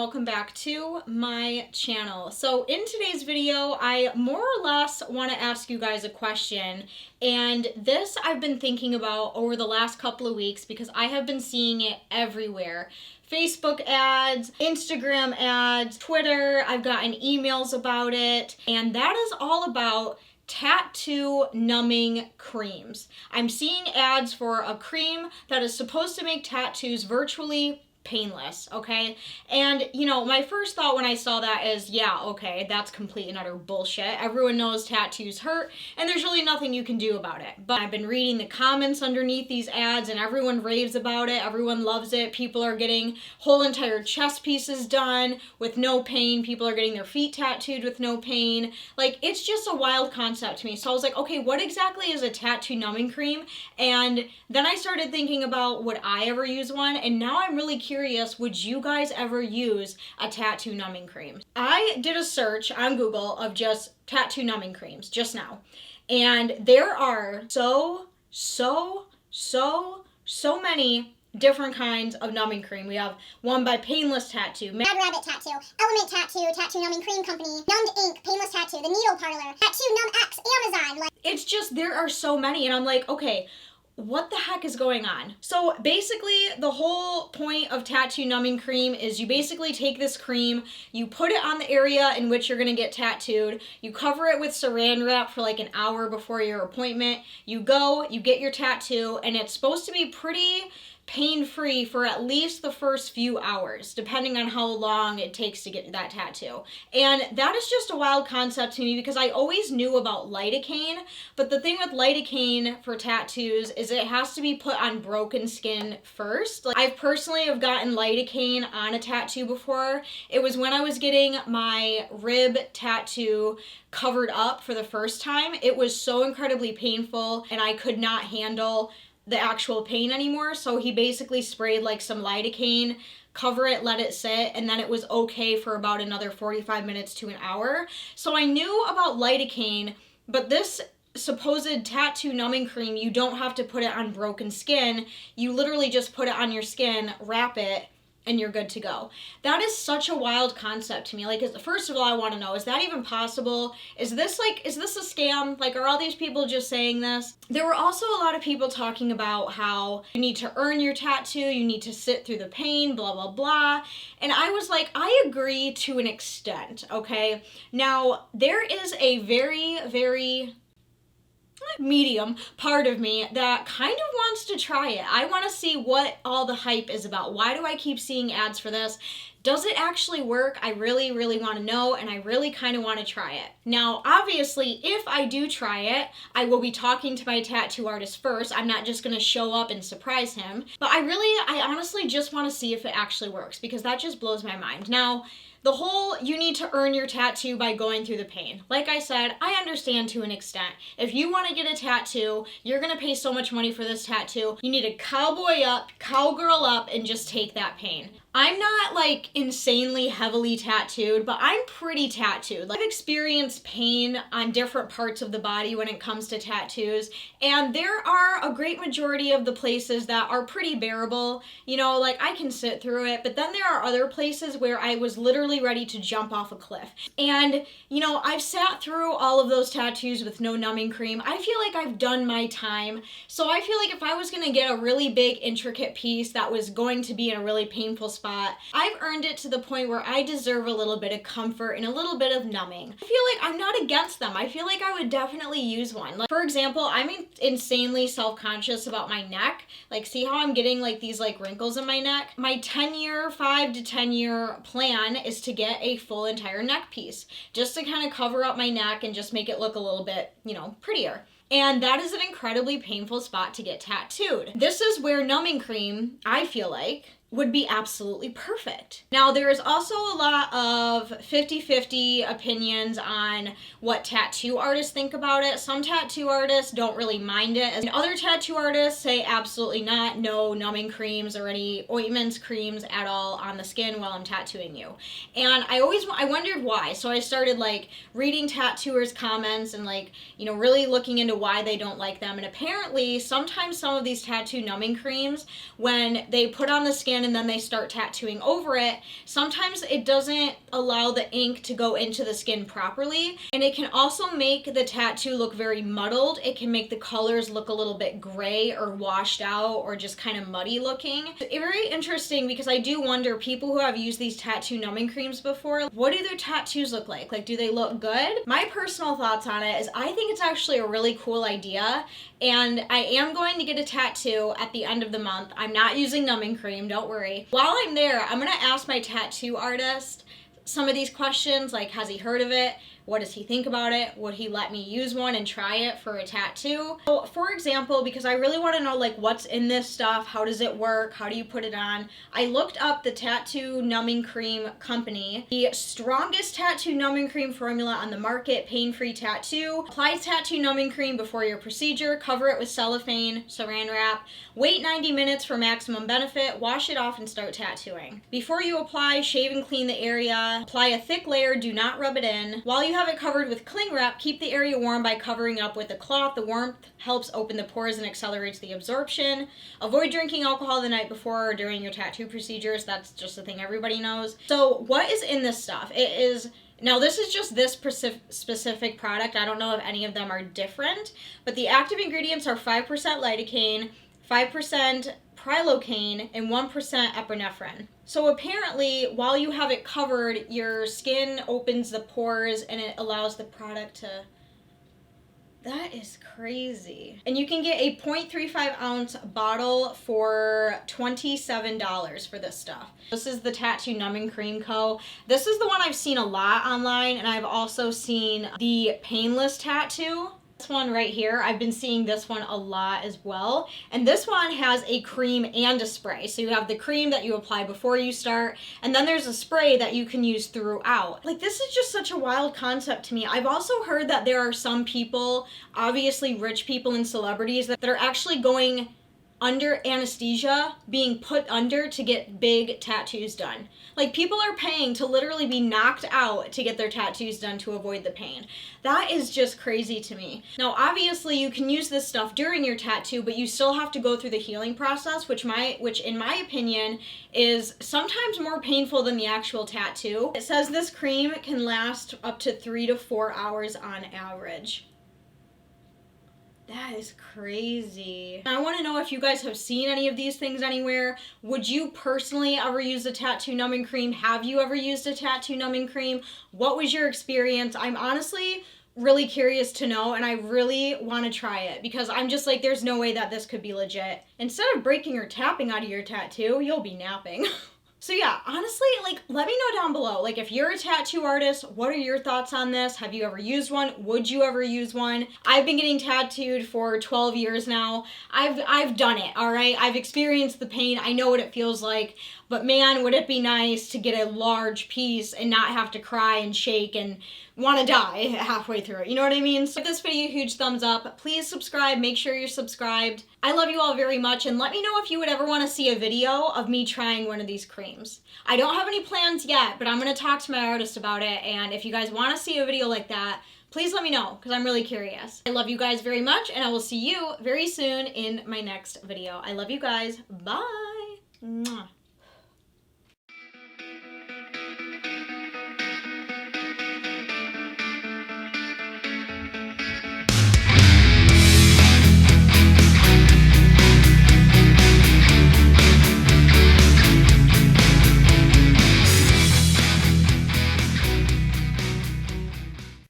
welcome back to my channel. So in today's video, I more or less want to ask you guys a question, and this I've been thinking about over the last couple of weeks because I have been seeing it everywhere. Facebook ads, Instagram ads, Twitter, I've gotten emails about it, and that is all about tattoo numbing creams. I'm seeing ads for a cream that is supposed to make tattoos virtually painless, okay? And, you know, my first thought when I saw that is, yeah, okay, that's complete and utter bullshit. Everyone knows tattoos hurt, and there's really nothing you can do about it. But I've been reading the comments underneath these ads, and everyone raves about it. Everyone loves it. People are getting whole entire chest pieces done with no pain. People are getting their feet tattooed with no pain. Like, it's just a wild concept to me. So I was like, okay, what exactly is a tattoo numbing cream? And then I started thinking about, would I ever use one? And now I'm really curious, would you guys ever use a tattoo numbing cream? I did a search on Google of just tattoo numbing creams just now. And there are so many different kinds of numbing cream. We have one by Painless Tattoo, Mad Rabbit Tattoo, Element Tattoo, Tattoo Numbing Cream Company, Numbed Ink, Painless Tattoo, The Needle Parlor, Tattoo Numb X, Amazon. It's just, there are so many, and I'm like, okay, what the heck is going on? So basically, the whole point of tattoo numbing cream is you basically take this cream, you put it on the area in which you're gonna get tattooed, you cover it with saran wrap for like an hour before your appointment, you go, you get your tattoo, and it's supposed to be pretty pain-free for at least the first few hours, depending on how long it takes to get that tattoo. And that is just a wild concept to me because I always knew about lidocaine, but the thing with lidocaine for tattoos is it has to be put on broken skin first. Like, I personally have gotten lidocaine on a tattoo before. It was when I was getting my rib tattoo covered up for the first time. It was so incredibly painful and I could not handle the actual pain anymore, so he basically sprayed like some lidocaine, cover it, let it sit, and then it was okay for about another 45 minutes to an hour. So I knew about lidocaine, but this supposed tattoo numbing cream, you don't have to put it on broken skin. You literally just put it on your skin, wrap it, and you're good to go. That is such a wild concept to me. Like, first of all, I want to know, is that even possible? Is this a scam? Like, are all these people just saying this? There were also a lot of people talking about how you need to earn your tattoo, you need to sit through the pain, blah, blah, blah. And I was like, I agree to an extent, okay? Now, there is a very medium part of me that kind of wants to try it. I want to see what all the hype is about. Why do I keep seeing ads for this? Does it actually work? I really want to know, and I really kind of want to try it. Now, obviously, if I do try it, I will be talking to my tattoo artist first. I'm not just going to show up and surprise him. But I honestly just want to see if it actually works, because that just blows my mind. Now, the whole, you need to earn your tattoo by going through the pain. Like I said, I understand to an extent. If you want to get a tattoo, you're going to pay so much money for this tattoo. You need to cowboy up, cowgirl up, and just take that pain. I'm not like insanely heavily tattooed, but I'm pretty tattooed. Like, I've experienced pain on different parts of the body when it comes to tattoos, and there are a great majority of the places that are pretty bearable. You know, like, I can sit through it, but then there are other places where I was literally ready to jump off a cliff. And, you know, I've sat through all of those tattoos with no numbing cream. I feel like I've done my time. So I feel like if I was gonna get a really big, intricate piece that was going to be in a really painful spot, I've earned it to the point where I deserve a little bit of comfort and a little bit of numbing. I feel like I'm not against them. I feel like I would definitely use one. Like, for example, I'm insanely self-conscious about my neck. Like, see how I'm getting like these like wrinkles in my neck? My 5 to 10 year plan is to get a full entire neck piece, just to kind of cover up my neck and just make it look a little bit, you know, prettier. And that is an incredibly painful spot to get tattooed. This is where numbing cream, I feel like, would be absolutely perfect. Now, there is also a lot of 50-50 opinions on what tattoo artists think about it. Some tattoo artists don't really mind it, and other tattoo artists say absolutely not, no numbing creams or any ointments, creams at all on the skin while I'm tattooing you. And I wondered why, so I started like reading tattooers' comments and like, you know, really looking into why they don't like them. And apparently, sometimes some of these tattoo numbing creams, when they put on the skin skin and then they start tattooing over it, sometimes it doesn't allow the ink to go into the skin properly, and it can also make the tattoo look very muddled. It can make the colors look a little bit gray or washed out or just kind of muddy looking. It's very interesting because I do wonder, people who have used these tattoo numbing creams before, what do their tattoos look like? Like, do they look good? My personal thoughts on it is I think it's actually a really cool idea, and I am going to get a tattoo at the end of the month. I'm not using numbing cream, don't worry. While I'm there, I'm gonna ask my tattoo artist some of these questions, like, has he heard of it? What does he think about it? Would he let me use one and try it for a tattoo? So, for example, because I really want to know, like, what's in this stuff, how does it work, how do you put it on, I looked up the Tattoo Numbing Cream Company, the strongest tattoo numbing cream formula on the market, pain-free tattoo. Apply tattoo numbing cream before your procedure, cover it with cellophane, saran wrap, wait 90 minutes for maximum benefit, wash it off and start tattooing. Before you apply, shave and clean the area, apply a thick layer, do not rub it in. While you have it covered with cling wrap, keep the area warm by covering up with a cloth. The warmth helps open the pores and accelerates the absorption. Avoid drinking alcohol the night before or during your tattoo procedures. That's just a thing everybody knows. So what is in this stuff? Now, this is just this specific product. I don't know if any of them are different, but the active ingredients are 5% lidocaine, 5% prilocaine, and 1% epinephrine. So apparently, while you have it covered, your skin opens the pores and it allows the product to... That is crazy. And you can get a 0.35 ounce bottle for $27 for this stuff. This is the Tattoo Numbing Cream Co. This is the one I've seen a lot online, and I've also seen the Painless Tattoo. This one right here, I've been seeing this one a lot as well. And this one has a cream and a spray. So you have the cream that you apply before you start, and then there's a spray that you can use throughout. Like, this is just such a wild concept to me. I've also heard that there are some people, obviously rich people and celebrities, that are actually going under anesthesia, being put under to get big tattoos done. Like, people are paying to literally be knocked out to get their tattoos done to avoid the pain. That is just crazy to me. Now, obviously, you can use this stuff during your tattoo, but you still have to go through the healing process, which in my opinion is sometimes more painful than the actual tattoo. It says this cream can last up to 3 to 4 hours on average. That is crazy. I want to know if you guys have seen any of these things anywhere. Would you personally ever use a tattoo numbing cream? Have you ever used a tattoo numbing cream? What was your experience? I'm honestly really curious to know, and I really want to try it because I'm just like, there's no way that this could be legit. Instead of breaking or tapping out of your tattoo, you'll be napping. So yeah, honestly, like, let me know down below. Like, if you're a tattoo artist, what are your thoughts on this? Have you ever used one? Would you ever use one? I've been getting tattooed for 12 years now. I've done it, all right? I've experienced the pain. I know what it feels like. But man, would it be nice to get a large piece and not have to cry and shake and want to die halfway through it. You know what I mean? So give this video a huge thumbs up. Please subscribe. Make sure you're subscribed. I love you all very much, and let me know if you would ever want to see a video of me trying one of these creams. I don't have any plans yet, but I'm going to talk to my artist about it, and if you guys want to see a video like that, please let me know, because I'm really curious. I love you guys very much, and I will see you very soon in my next video. I love you guys. Bye. Mwah.